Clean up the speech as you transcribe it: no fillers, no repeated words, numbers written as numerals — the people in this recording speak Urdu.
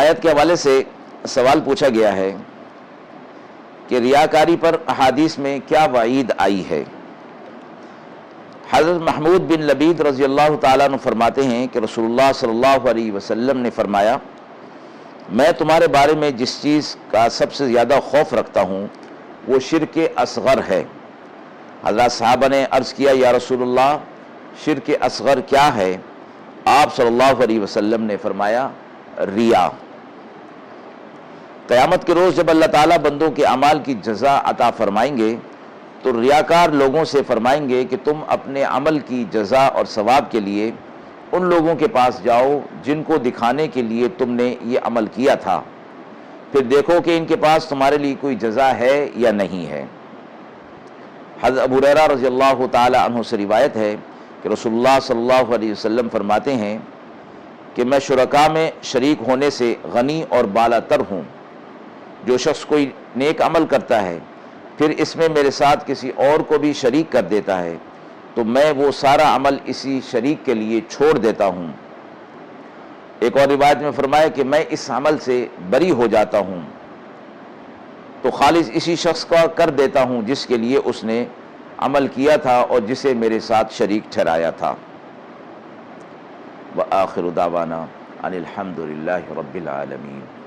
آیت کے حوالے سے سوال پوچھا گیا ہے کہ ریاکاری پر احادیث میں کیا وعید آئی ہے۔ حضرت محمود بن لبید رضی اللہ تعالیٰ عنہ فرماتے ہیں کہ رسول اللہ صلی اللہ علیہ وسلم نے فرمایا، میں تمہارے بارے میں جس چیز کا سب سے زیادہ خوف رکھتا ہوں وہ شرک اصغر ہے۔ حضرات صحابہ نے عرض کیا، یا رسول اللہ شرک اصغر کیا ہے؟ آپ صلی اللہ علیہ وسلم نے فرمایا، ریا۔ قیامت کے روز جب اللہ تعالیٰ بندوں کے اعمال کی جزا عطا فرمائیں گے تو ریاکار لوگوں سے فرمائیں گے کہ تم اپنے عمل کی جزا اور ثواب کے لیے ان لوگوں کے پاس جاؤ جن کو دکھانے کے لیے تم نے یہ عمل کیا تھا، پھر دیکھو کہ ان کے پاس تمہارے لیے کوئی جزا ہے یا نہیں ہے۔ حضرت ابو ہریرہ رضی اللہ تعالی عنہ سے روایت ہے کہ رسول اللہ صلی اللہ علیہ وسلم فرماتے ہیں کہ میں شرکاء میں شریک ہونے سے غنی اور بالا تر ہوں۔ جو شخص کوئی نیک عمل کرتا ہے پھر اس میں میرے ساتھ کسی اور کو بھی شریک کر دیتا ہے تو میں وہ سارا عمل اسی شریک کے لیے چھوڑ دیتا ہوں۔ ایک اور روایت میں فرمایا کہ میں اس عمل سے بری ہو جاتا ہوں تو خالص اسی شخص کا کر دیتا ہوں جس کے لیے اس نے عمل کیا تھا اور جسے میرے ساتھ شریک ٹھہرایا تھا۔ وآخر دعوانا ان الحمد للہ رب العالمین۔